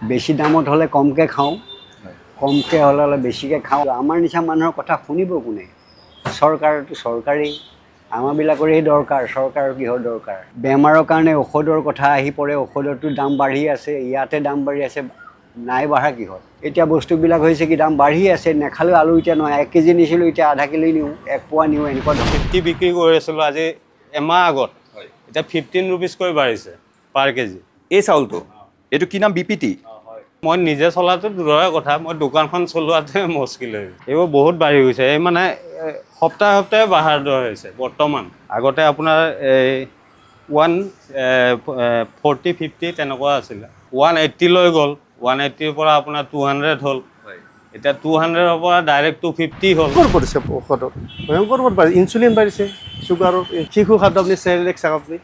বেছি দামত হ'লে কমকৈ খাওঁ, কমকৈ হ'লে বেছিকৈ খাওঁ। আমাৰ নিচিনা মানুহৰ কথা শুনিব কোনে? চৰকাৰটো চৰকাৰেই, আমাৰবিলাকৰেই দৰকাৰ, চৰকাৰৰ কিহৰ দৰকাৰ? বেমাৰৰ কাৰণে ঔষধৰ কথা আহি পৰে, ঔষধৰটো দাম বাঢ়ি আছে, ইয়াতে দাম বাঢ়ি আছে, নাই বাঢ়া কিহত? এতিয়া বস্তুবিলাক হৈছে কি দাম বাঢ়ি আছে, নেখালেও আলু এতিয়া নহয় 1 কেজি নিছিলোঁ, এতিয়া আধা কিলো নিওঁ, 1 পোৱা নিওঁ, এনেকুৱা 50 বিক্ৰী কৰি আছিলোঁ আজি এমাহ আগত, এতিয়া 15 ৰুপিজ কৰি বাঢ়িছে পাৰ কেজি। এই চাউলটো এইটো কি নাম? BPT? মই নিজে চলাটো দূৰৰে কথা, মই দোকানখন চলোৱাতে মুস্কিল হৈ গৈছে। এইবোৰ বহুত বাঢ়ি গৈছে, এই মানে সপ্তাহে সপ্তাহে বাঢ়াৰ দৰে হৈছে বৰ্তমান। আগতে আপোনাৰ 140-50 তেনেকুৱা আছিলে, 180 লৈ গ'ল, 180ৰ পৰা আপোনাৰ 200 হ'ল, এতিয়া 200ৰ পৰা ডাইৰেক্ট 250 হ'ল। ভয়ংকৰ পৰিছে ঔষধত, ভয়ংকৰ বাঢ়িছে। ইনচুলিন বাঢ়িছে, চুগাৰৰ শিশু খাদ্য আপুনি চেৰেলেক চাওক আপুনি।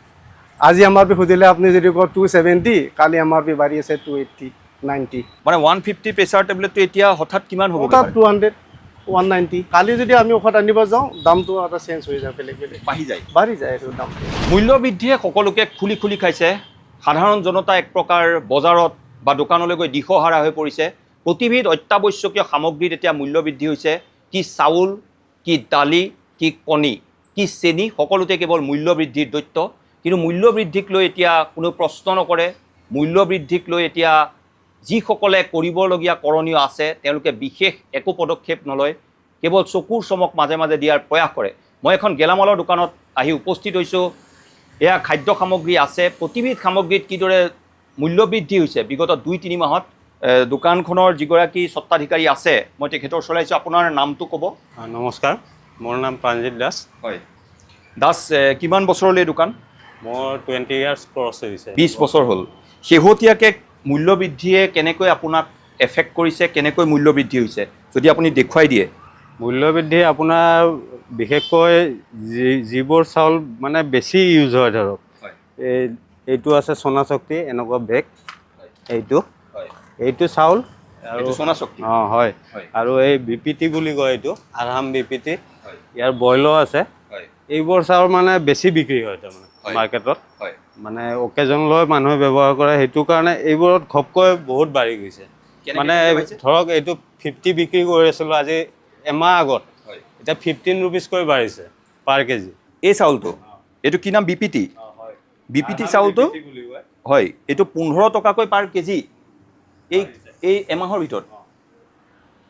আজি MRP সুধিলে আপুনি যদি কয় 270, কালি MRP বাঢ়ি আছে 280, 90। মানে 150 প্ৰেছাৰ টেবলেটটো এতিয়া হঠাৎ কিমান হ'ব? হঠাৎ 200, 190। কালি যদি আমি ঔষধ আনিব যাওঁ, দামটো এটা চেঞ্জ হৈ যায়, বেলেগ বেলেগ বাঢ়ি যায়। বাঢ়ি যায় এইটো দামটো। মূল্য বৃদ্ধিয়ে সকলোকে খুলি খুলি খাইছে। সাধাৰণ জনতা এক প্ৰকাৰ বজাৰত বা দোকানলৈ গৈ দিশহাৰা হৈ পৰিছে। প্ৰতিবিধ অত্যাৱশ্যকীয় সামগ্ৰীত এতিয়া মূল্য বৃদ্ধি হৈছে। কি চাউল, কি দালি, কি কণী, কি চেনি, সকলোতে কেৱল মূল্য বৃদ্ধিৰ দৈত্য। কিন্তু মূল্য বৃদ্ধিক লৈ এতিয়া কোনো প্ৰশ্ন নকৰে। মূল্য বৃদ্ধিক লৈ এতিয়া যিসকলে কৰিবলগীয়া কৰণীয় আছে তেওঁলোকে বিশেষ একো পদক্ষেপ নলয়, কেৱল চকুৰ চমক মাজে মাজে দিয়াৰ প্ৰয়াস কৰে। মই এখন গেলামালৰ দোকানত আহি উপস্থিত হৈছোঁ। এয়া খাদ্য সামগ্ৰী আছে, প্ৰতিবিধ সামগ্ৰীত কিদৰে মূল্য বৃদ্ধি হৈছে বিগত 2-3 মাহত। দোকানখনৰ যিগৰাকী স্বত্বাধিকাৰী আছে, মই তেখেতৰ চলাইছোঁ। আপোনাৰ নামটো ক'ব? নমস্কাৰ, মোৰ নাম প্ৰাণজিৎ দাস। হয় দাস, কিমান বছৰলৈ দোকান? মোৰ 20 ইয়াৰ্ছ ক্ৰছ হৈছে। 20 বছৰ হ'ল। শেহতীয়াকৈ মূল্য বৃদ্ধিয়ে কেনেকৈ আপোনাক এফেক্ট কৰিছে, কেনেকৈ মূল্য বৃদ্ধি হৈছে যদি আপুনি দেখুৱাই দিয়ে? মূল্য বৃদ্ধি আপোনাৰ বিশেষকৈ যিবোৰ চাউল মানে বেছি ইউজ হয়, ধৰক এইটো আছে সোনা শক্তি, এনেকুৱা বেগ, এইটো চাউল আৰু সোনা শক্তি। অঁ হয়, আৰু এই BPT বুলি কয়, এইটো আৰাম BPT, ইয়াৰ বইলো আছে। এইবোৰ চাউল মানে বেছি বিক্ৰী হয় তাৰমানে মাৰ্কেটত, মানে অকেজন লৈ মানুহে ব্যৱহাৰ কৰে, সেইটো কাৰণে এইবোৰত ঘপকৈ বহুত বাঢ়ি গৈছে। মানে ধৰক এইটো 50 বিক্ৰী কৰি আছিলোঁ আজি এমাহ আগত, এতিয়া 15 ৰুপিজ কৰি বাঢ়িছে পাৰ কেজি। এই চাউলটো এইটো কি নাম? BPT? BPT চাউলটো হয়, এইটো 15 টকাকৈ পাৰ কেজি এই এমাহৰ ভিতৰত।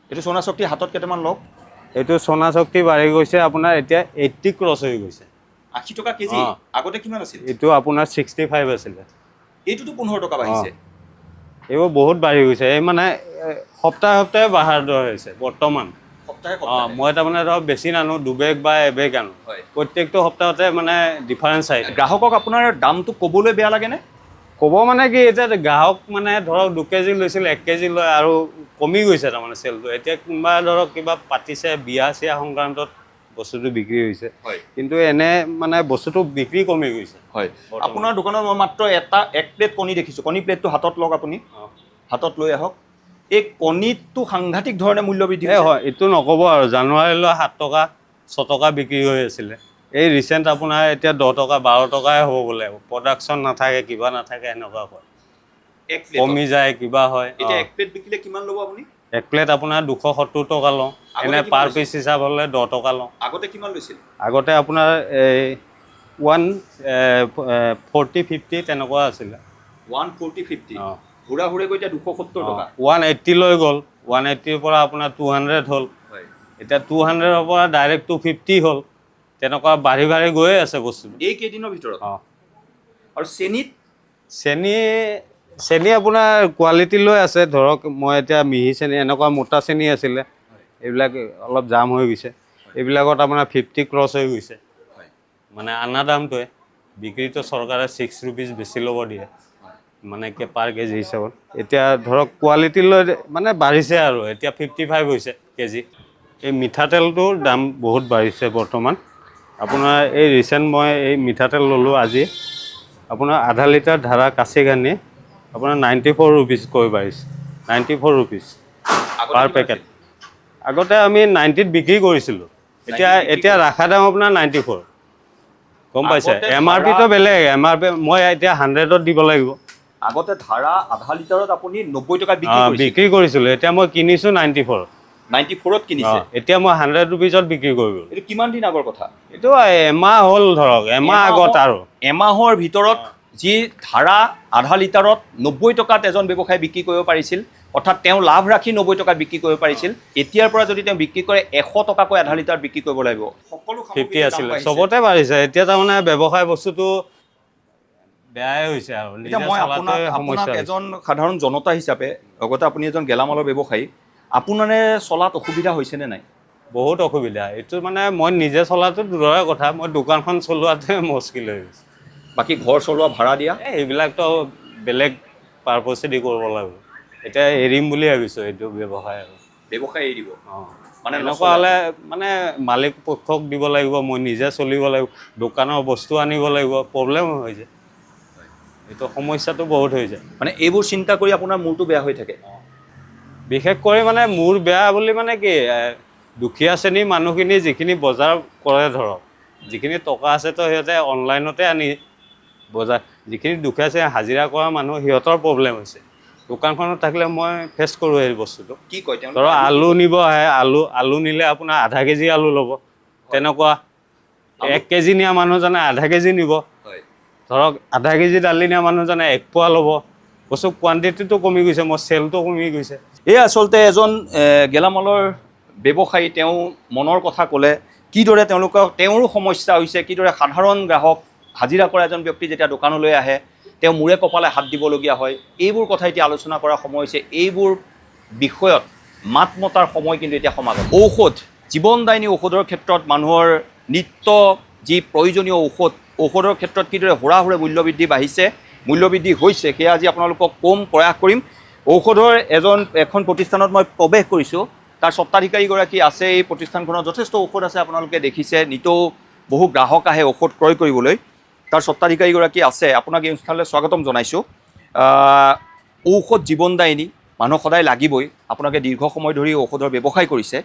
এইটো সোনা শক্তি হাতত কেইটামান লওক। এইটো সোনা শক্তি বাঢ়ি গৈছে আপোনাৰ এতিয়া 80 ক্ৰছ হৈ গৈছে। 80 টকা কেজি, আগতে কিমান আছিল? এইটো আপোনাৰ 65 আছিলে, এইটোতো 15 টকা বাঢ়িছে। এইবোৰ বহুত বাঢ়ি গৈছে, এই মানে সপ্তাহে সপ্তাহে বাঢ়াৰ দৰে হৈছে বৰ্তমান। মই তাৰমানে ধৰক বেছি নানো, 2 বেগ বা 1 বেগ আনো, প্ৰত্যেকটো সপ্তাহতে মানে ডিফাৰেঞ্চ আহি থাকে। গ্ৰাহকক আপোনাৰ দামটো ক'বলৈ বেয়া লাগেনে? ক'ব মানে কি, এতিয়া গ্ৰাহক মানে ধৰক 2 কেজি লৈছিল, 1 কেজি লয়, আৰু কমি গৈছে তাৰমানে চেলটো। এতিয়া কোনোবা ধৰক কিবা পাতিছে, বিয়া চিয়া সংক্ৰান্তত বস্তুটো বিক্ৰী হৈছে, কিন্তু এনে মানে বস্তুটো বিক্ৰী কমি গৈছে। হয়, আপোনাৰ দোকানত মই মাত্ৰ 1 প্লেট কণী দেখিছোঁ। কণী প্লেটটো হাতত লওক, আপুনি হাতত লৈ আহক। এই কণীটো সাংঘাতিক ধৰণে মূল্য বৃদ্ধি হৈছে। হয়, এইটো নক'ব আৰু, জানুৱাৰীলৈ 7 টকা 6 টকা বিক্ৰী হৈ আছিলে, এই ৰিচেণ্ট আপোনাৰ এতিয়া 10 টকা 12 টকাই হ'ব বোলে। প্ৰডাকশ্যন নাথাকে, কিবা নাথাকে, এনেকুৱা হয়, কমি যায়, কিবা হয়। এতিয়া 1 প্লেট বিকিলে কিমান ল'ব আপুনি? 1 প্লেট আপোনাৰ 270 টকা লওঁ, এনে পাৰ পিচ হিচাপ হ'লে 10 টকা লওঁ। আগতে কিমান লৈছিল? আগতে আপোনাৰ 140-50 তেনেকুৱা আছিলে। 140-50, ঘূৰা ঘূৰি গৈ এতিয়া 270 টকা। 180 লৈ গ'ল, 180ৰ পৰা আপোনাৰ 200 হ'ল, এতিয়া 200ৰ পৰা ডাইৰেক্ট 250 হ'ল, তেনেকুৱা বাঢ়ি বাঢ়ি গৈয়ে আছে বস্তুটো এই কেইদিনৰ ভিতৰত। আৰু চেনি আপোনাৰ কোৱালিটি লৈ আছে, ধৰক মই এতিয়া মিহি চেনি, এনেকুৱা মোটা চেনি আছিলে, এইবিলাক অলপ জাম হৈ গৈছে। এইবিলাকত আপোনাৰ 50 ক্ৰছ হৈ গৈছে, মানে আনা দামটোৱে। বিক্ৰীটো চৰকাৰে 6 ৰুপিজ বেছি ল'ব দিয়ে, মানে পাৰ কেজি হিচাপত। এতিয়া ধৰক কোৱালিটি লৈ মানে বাঢ়িছে, আৰু এতিয়া 55 হৈছে কেজি। এই মিঠাতেলটোৰ দাম বহুত বাঢ়িছে বৰ্তমান। আপোনাৰ এই ৰিচেণ্ট মই এই মিঠাতেল ল'লোঁ আজি, আপোনাৰ আধা লিটাৰ ধাৰা কাচি ঘানি আপোনাৰ 94 ৰুপিজ কৈ বাঢ়িছে, 94 ৰুপিজ পাৰ পেকেট। আগতে আমি 90ত বিক্ৰী কৰিছিলোঁ, এতিয়া ৰাখা দাম আপোনাৰ 94। গম পাইছে? MRPটো বেলেগ, MRP মই এতিয়া 100ত দিব লাগিব। আগতে ধাৰা আধা লিটাৰত আপুনি 90 টকাত বিক্ৰী কৰিছিল বিক্ৰী কৰিছিলোঁ। এতিয়া মই কিনিছোঁ 94। 94ত কিনিছে এতিয়া মই 100 ৰুপিজত বিক্ৰী কৰিব। এইটো কিমান দিন আগৰ কথা এইটো এমাহ হ'ল ধৰক, এমাহ আগত আৰু এমাহৰ ভিতৰত যি ধাৰা আধা লিটাৰত 90 টকাত এজন ব্যৱসায়ী বিক্ৰী কৰিব পাৰিছিল, অৰ্থাৎ তেওঁ লাভ ৰাখি 90 টকাত বিক্ৰী কৰিব পাৰিছিল, এতিয়াৰ পৰা যদি তেওঁ বিক্ৰী কৰে 100 টকাকৈ আধা লিটাৰত বিক্ৰী কৰিব লাগিব। সকলো 50 আছিলে, চবতে বাঢ়িছে। এতিয়া তাৰমানে ব্যৱসায় বস্তুটো বেয়াই হৈছে আৰু এতিয়া নিজে মই চলাটোৱে আপোনাক সমস্যা হৈছে। এজন সাধাৰণ জনতা হিচাপে, লগতে আপুনি এজন গেলামালৰ ব্যৱসায়ী, আপোনাৰ চলাত অসুবিধা হৈছেনে নাই? বহুত অসুবিধা। এইটো মানে মই নিজে চলাটো দূৰৰে কথা, মই দোকানখন চলোৱাটোৱে মুস্কিল হৈ গৈছে। বাকী ঘৰ চলোৱা ভাড়া দিয়া এইবিলাকতো বেলেগ পাৰপচেদি কৰিব লাগিব। এতিয়া এৰিম বুলি ভাবিছোঁ এইটো ব্যৱসায় আৰু। ব্যৱসায় এৰি দিব মানে এনেকুৱা হ'লে মানে মালিক পক্ষক দিব লাগিব, মই নিজে চলিব লাগিব, দোকানৰ বস্তু আনিব লাগিব, প্ৰব্লেম হৈ যায়। এইটো সমস্যাটো বহুত হৈ যায়। মানে এইবোৰ চিন্তা কৰি আপোনাৰ মূৰটো বেয়া হৈ থাকে। বিশেষ কৰি মানে মোৰ বেয়া বুলি মানে কি, দুখীয়া শ্ৰেণীৰ মানুহখিনি যিখিনি বজাৰ কৰে ধৰক, যিখিনি টকা আছে তো সিহঁতে অনলাইনতে আনি বজাৰ, যিখিনি দুখীয়া শ্ৰেণীৰ হাজিৰা কৰা মানুহ সিহঁতৰ প্ৰব্লেম হৈছে। দোকানখনত থাকিলে মই ফেচ কৰোঁ এই বস্তুটো। কি কয় ধৰক আলু নিব আহে, আলু নিলে আপোনাৰ আধা কেজি আলু ল'ব, তেনেকুৱা 1 কেজি নিয়া মানুহজনে আধা কেজি নিব, ধৰক আধা কেজি দালি নিয়া মানুহজনে 1 পোৱা ল'ব। বস্তু কোৱান্টিটিটো কমি গৈছে, মোৰ চেলটো কমি গৈছে। এই আচলতে এজন গেলামালৰ ব্যৱসায়ী, তেওঁ মনৰ কথা ক'লে, কিদৰে তেওঁৰো সমস্যা হৈছে, কিদৰে সাধাৰণ গ্ৰাহক হাজিৰা কৰা এজন ব্যক্তি যেতিয়া দোকানলৈ আহে তেওঁ মূৰে কপালে হাত দিবলগীয়া হয়। এইবোৰ কথা এতিয়া আলোচনা কৰাৰ সময় হৈছে। এইবোৰ বিষয়ত মাত মতাৰ সময় কিন্তু এতিয়া সমাগত। ঔষধ, জীৱনদায়িনী ঔষধৰ ক্ষেত্ৰত মানুহৰ নিত্য যি প্ৰয়োজনীয় ঔষধৰ ক্ষেত্ৰত কিদৰে হুৰাহুৰে মূল্যবৃদ্ধি বাঢ়িছে, মূল্যবৃদ্ধি হৈছে, সেয়া আজি আপোনালোকক কম প্ৰয়াস কৰিম। ঔষধৰ এখন প্ৰতিষ্ঠানত মই প্ৰৱেশ কৰিছোঁ, তাৰ স্বত্বাধিকাৰীগৰাকী আছে। এই প্ৰতিষ্ঠানখনত যথেষ্ট ঔষধ আছে, আপোনালোকে দেখিছে, নিতৌ বহু গ্ৰাহক আহে ঔষধ ক্ৰয় কৰিবলৈ। তাৰ স্বত্বাধিকাৰীগৰাকী আছে, আপোনাক এই অনুষ্ঠানলৈ স্বাগতম জনাইছোঁ। ঔষধ জীৱনদায়িনী, মানুহক সদায় লাগিবই। আপোনালোকে দীৰ্ঘ সময় ধৰি ঔষধৰ ব্যৱসায় কৰিছে।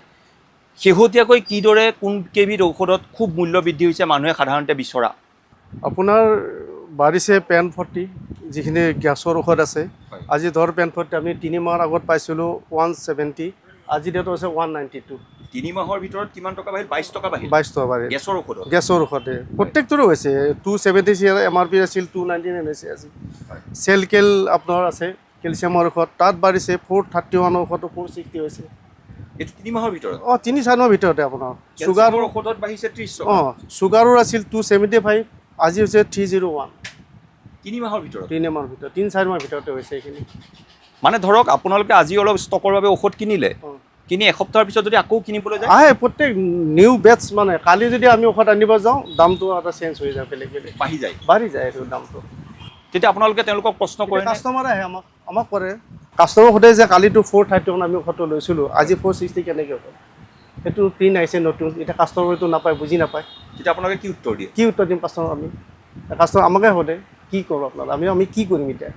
শেহতীয়াকৈ কিদৰে কোনকেইবিধ ঔষধত খুব মূল্য বৃদ্ধি হৈছে মানুহে সাধাৰণতে বিচৰা? আপোনাৰ বাঢ়িছে পেন 40, যিখিনি গেছৰ ঔষধ আছে। আজি ধৰ পেন 40 আমি 3 মাহৰ আগত পাইছিলোঁ 170, আজি ডেট হৈছে 192। 3 মাহৰ ভিতৰত কিমান টকা বাঢ়িল? 22 টকা বাঢ়িল। 22 টকা বাঢ়িল গেছৰ ঔষধত। গেছৰ ঔষধে প্ৰত্যেকটোৰো হৈছে। 270 MRP আছিল, 299 হৈছে আজি। চেলকেল আপোনাৰ আছে, কেলছিয়ামৰ ঔষধ, তাত বাঢ়িছে 431 ঔষধ 460 হৈছে। এইটো 3 মাহৰ ভিতৰত? 3-4 মাহৰ ভিতৰতে আপোনাৰ। চুগাৰৰ ঔষধত বাঢ়িছে 30 টকা। চুগাৰৰ আছিল 275, আজি হৈছে 301। 3 মাহৰ ভিতৰত? 3 মাহৰ ভিতৰত, 3-4 মাহৰ ভিতৰতে হৈছে এইখিনি। মানে ধৰক আপোনালোকে আজি অলপ ষ্টকৰ বাবে ঔষধ কিনিলে, কিনি এসপ্তাহৰ পিছত যদি আকৌ কিনিবলৈ যায় আহে প্ৰত্যেক নিউ বেটছ। মানে কালি যদি আমি ঔষধ আনিব যাওঁ, দামটো এটা চেঞ্জ হৈ যায়, বেলেগ বাঢ়ি যায়। বাঢ়ি যায় এইটো দামটো। তেতিয়া আপোনালোকে তেওঁলোকক প্ৰশ্ন কৰে? কাষ্টমাৰ আহে আমাক কৰে। কাষ্টমাৰ সোধে যে কালিতো 431 আমি ঔষধটো লৈছিলোঁ, আজি 460 কেনেকৈ হ'ল? সেইটো প্ৰিণ্ট আহিছে নতুন, এতিয়া কাষ্টমাৰটো নাপায়, বুজি নাপায়। তেতিয়া আপোনালোকে কি উত্তৰ দিয়ে? কি উত্তৰ দিম কাষ্টমাৰ? কাষ্টমাৰ আমাকে সোধে কি কৰোঁ আপোনালোকে, আমি কি কৰিম এতিয়া?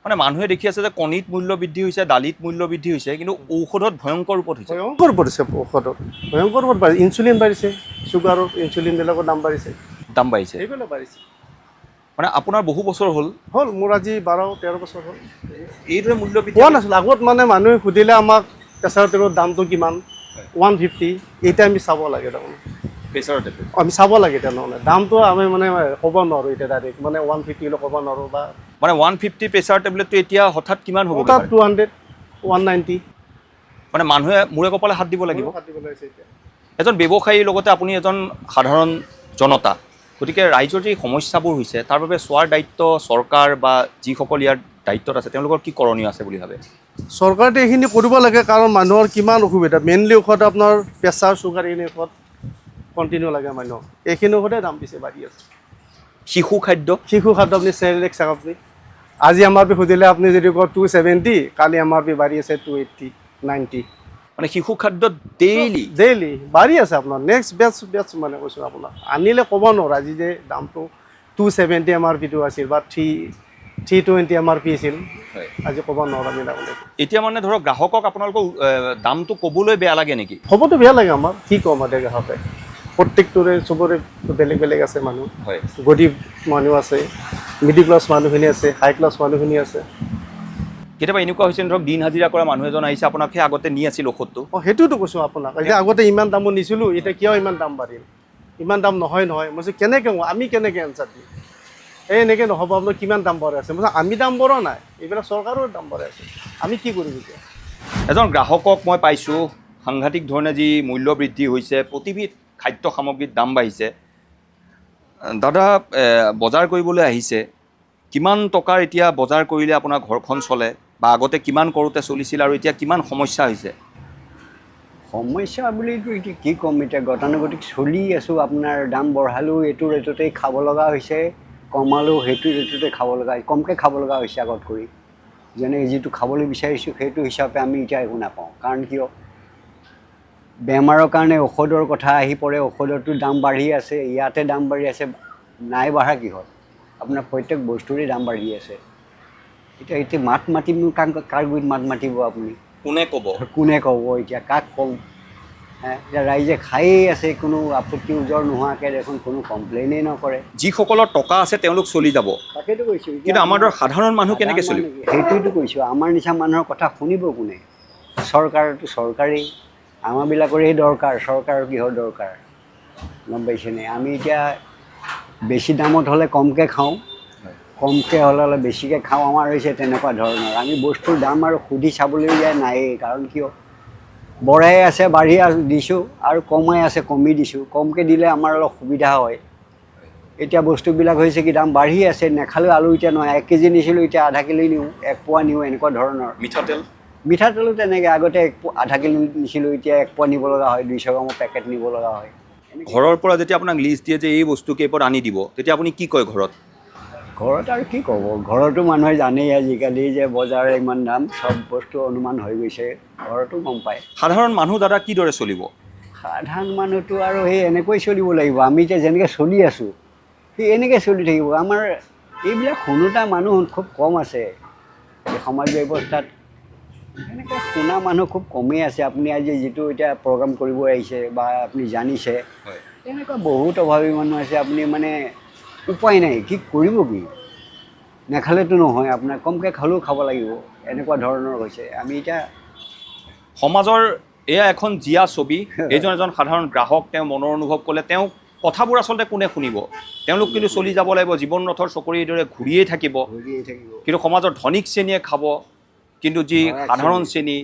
মানে মানুহে দেখি আছে যে কণীত মূল্য বৃদ্ধি হৈছে, দালিত মূল্য বৃদ্ধি হৈছে, কিন্তু ঔষধত ভয়ংকৰ ৰূপত হৈছে। ভয়ংকৰ পৰিছে ঔষধত, ভয়ংকৰ ৰূপত বাঢ়িছে। ইনচুলিন বাঢ়িছে, চুগাৰৰ ইনচুলিনবিলাকৰ দাম বাঢ়িছে, দাম বাঢ়িছে। সেইবিলাক বাঢ়িছে। মানে আপোনাৰ বহু বছৰ হ'ল? মোৰ আজি 12-13 বছৰ হ'ল। এইদৰে মূল্য বৃদ্ধি পোৱা নাছিলোঁ। আগত মানে মানুহে সুধিলে আমাক প্ৰেছাৰ টেবলেটৰ দামটো কিমান, 150, এতিয়া আমি চাব লাগে তাৰমানে। প্ৰেছাৰৰ টেবলেট আমি চাব লাগে তেনেহ'লে দামটো আমি মানে ক'ব নোৱাৰোঁ এতিয়া ডাইৰেক্ট, মানে 150 বুলি ক'ব নোৱাৰোঁ। বা মানে 150 প্ৰেছাৰ টেবলেটটো এতিয়া হঠাৎ কিমান হ'ব? 200, 190। মানে মানুহে মূৰে কপালে হাত দিব লাগিব। এতিয়া এজন ব্যৱসায়ীৰ লগতে আপুনি এজন সাধাৰণ জনতা, গতিকে ৰাইজৰ যি সমস্যাবোৰ হৈছে তাৰ বাবে চোৱাৰ দায়িত্ব চৰকাৰ বা যিসকল ইয়াৰ দায়িত্বত আছে তেওঁলোকৰ কি কৰণীয় আছে বুলি ভাবে? চৰকাৰে এইখিনি কৰিব লাগে, কাৰণ মানুহৰ কিমান অসুবিধা। মেইনলি ঔষধ আপোনাৰ প্ৰেছাৰ চুগাৰ, এইখিনি ঔষধ কণ্টিনিউ লাগে মানুহক। এইখিনি ঔষধে দাম পিছে বাঢ়ি আছে। শিশু খাদ্য আপুনি চেৰেলেক্স চাওক, আপুনি আজি MRP সুধিলে আপুনি যদি কয় 270, কালি MRP বাঢ়ি আছে 280, 90। মানে শিশু খাদ্যত ডেইলি বাঢ়ি আছে আপোনাৰ। নেক্সট বেটছ মানে কৈছোঁ আপোনাক, আনিলে ক'ব নোৱাৰোঁ। আজি যে দামটো 270 MRPটো আছিল বা 320 MRP আছিল, আজি ক'ব নোৱাৰোঁ আমি তাৰমানে। এতিয়া মানে ধৰক গ্ৰাহকক আপোনালোকৰ দামটো ক'বলৈ বেয়া লাগে নেকি? হ'বতো বেয়া লাগে আমাৰ, কি ক'ম এতিয়া গ্ৰাহকে। প্ৰত্যেকটোৰে চবৰে বেলেগ বেলেগ আছে মানুহ, হয়, গৰীব মানুহ আছে, মিডিল ক্লাছ মানুহখিনি আছে, হাই ক্লাছ মানুহখিনি আছে। কেতিয়াবা এনেকুৱা হৈছে ধৰক দিন হাজিৰা কৰা মানুহ এজন আহিছে আপোনাক সেই আগতে নি আছিল ঔষধটো, অঁ সেইটোতো কৈছোঁ আপোনাক, এতিয়া আগতে ইমান দামত নিছিলোঁ, এতিয়া কিয় ইমান দাম বাঢ়িল? ইমান দাম নহয় নহয়। মই কৈছোঁ কেনেকৈ আমি কেনেকৈ এনচাৰ দিম? এনেকৈ নহ'ব, আপোনাৰ কিমান দাম বঢ়াই আছে? মই আমি দাম বঢ়োৱা নাই, এইবিলাক চৰকাৰৰ দাম বঢ়াই আছে, আমি কি কৰিম এতিয়া? এজন গ্ৰাহকক মই পাইছোঁ সাংঘাতিক ধৰণে যি মূল্য বৃদ্ধি হৈছে, প্ৰতিবিধ খাদ্য সামগ্ৰীৰ দাম বাঢ়িছে। দাদা বজাৰ কৰিবলৈ আহিছে, কিমান টকাৰ এতিয়া বজাৰ কৰিলে আপোনাৰ ঘৰখন চলে, বা আগতে কিমান কৰোঁতে চলিছিল আৰু এতিয়া কিমান সমস্যা হৈছে? সমস্যা বুলিতো এতিয়া কি ক'ম, এতিয়া গতানুগতিক চলি আছোঁ। আপোনাৰ দাম বঢ়ালেও এইটো ৰেটতেই খাব লগা হৈছে, কমালেও সেইটো ৰেটতে খাব লগা, কমকৈ খাব লগা হৈছে আগত কৰি। যেনে যিটো খাবলৈ বিচাৰিছোঁ সেইটো হিচাপে আমি এতিয়া একো নাপাওঁ। কাৰণ কিয়, বেমাৰৰ কাৰণে ঔষধৰ কথা আহি পৰে, ঔষধৰতো দাম বাঢ়ি আছে, ইয়াতে দাম বাঢ়ি আছে, নাই বাঢ়া কিহত? আপোনাৰ প্ৰত্যেক বস্তুৰেই দাম বাঢ়ি আছে। এতিয়া মাত মাতিম, কাৰ গুৰিত মাত মাতিব আপুনি? কোনে ক'ব? কোনে ক'ব এতিয়া, কাক ক'ম? এতিয়া ৰাইজে খায়েই আছে, কোনো আপত্তি উজৰ নোহোৱাকৈ দেখোন কোনো কমপ্লেইনেই নকৰে। যিসকলৰ টকা আছে তেওঁলোক চলি যাব, তাকেতো কৈছোঁ। কিন্তু আমাৰ দৰে সাধাৰণ মানুহ কেনেকৈ চলিব? সেইটোৱেতো কৈছোঁ, আমাৰ নিচিনা মানুহৰ কথা শুনিব কোনে? চৰকাৰতো চৰকাৰেই, আমাৰবিলাকৰেই দৰকাৰ, চৰকাৰৰ কিহৰ দৰকাৰ? গম পাইছেনে? আমি এতিয়া বেছি দামত হ'লে কমকৈ খাওঁ, কমকৈ হ'লে অলপ বেছিকৈ খাওঁ, আমাৰ হৈছে তেনেকুৱা ধৰণৰ। আমি বস্তুৰ দাম আৰু সুধি চাবলৈ যায় নায়েই। কাৰণ কিয়, বঢ়াই আছে বাঢ়ি দিছোঁ, আৰু কমাই আছে কমি দিছোঁ। কমকৈ দিলে আমাৰ অলপ সুবিধা হয়। এতিয়া বস্তুবিলাক হৈছে কি, দাম বাঢ়ি আছে, নেখালেও আলু এতিয়া নহয়, 1 কেজি নিছিলোঁ এতিয়া আধা কিলো নিওঁ, 1 পোৱা নিওঁ, এনেকুৱা ধৰণৰ। মিঠাতেলো তেনেকৈ, আগতে আধা কিলো নিছিলোঁ, এতিয়া 1 পোৱা নিব লগা হয়, 200 গ্ৰামৰ পেকেট নিব লগা হয়। ঘৰৰ পৰা যেতিয়া আপোনাক লিষ্ট দিয়ে যে এই বস্তু কেইপদ আনি দিব, তেতিয়া আপুনি কি কয় ঘৰত? ঘৰত আৰু কি ক'ব, ঘৰতো মানুহে জানেই আজিকালি যে বজাৰৰ ইমান দাম, চব বস্তু অনুমান হৈ গৈছে, ঘৰতো গম পায়। সাধাৰণ মানুহ দাদা কিদৰে চলিব? সাধাৰণ মানুহটো আৰু সেই এনেকৈ চলিব লাগিব। আমি এতিয়া যেনেকৈ চলি আছোঁ সেই এনেকৈ চলি থাকিব। আমাৰ এইবিলাক শুনোতা মানুহ খুব কম আছে এই সমাজ ব্যৱস্থাত, এনেকৈ শুনা মানুহ খুব কমেই আছে। আপুনি আজি যিটো এতিয়া প্ৰগ্ৰাম কৰিব আহিছে বা আপুনি জানিছে, এনেকুৱা বহুত অভাৱী মানুহ আছে। আপুনি মানে উপায় নাই, কি কৰিব কি? নেখালেতো নহয়, আপোনাৰ কমকৈ খালেও খাব লাগিব, এনেকুৱা ধৰণৰ হৈছে। আমি এতিয়া সমাজৰ এয়া এখন জীয়া ছবি। এইজন এজন সাধাৰণ গ্ৰাহক, তেওঁ মনৰ অনুভৱ ক'লে, তেওঁ কথাবোৰ আচলতে কোনে শুনিব? তেওঁলোক কিন্তু চলি যাব লাগিব, জীৱন ৰথৰ চকৰিৰ দৰে ঘূৰিয়েই থাকিব। কিন্তু সমাজৰ ধনিক শ্ৰেণীয়ে খাব, কিন্তু যি সাধাৰণ শ্ৰেণী,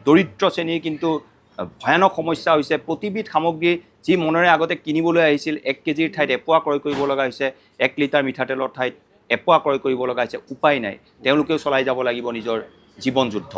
দৰিদ্ৰ শ্ৰেণীৰ কিন্তু ভয়ানক সমস্যা হৈছে। প্ৰতিবিধ সামগ্ৰী যি মনেৰে আগতে কিনিবলৈ আহিছিল, 1 কেজিৰ ঠাইত 1 পোৱা ক্ৰয় কৰিব লগা হৈছে, 1 লিটাৰ মিঠাতেলৰ ঠাইত 1 পোৱা ক্ৰয় কৰিব লগা হৈছে। উপায় নাই, তেওঁলোকেও চলাই যাব লাগিব নিজৰ জীৱন যুদ্ধ।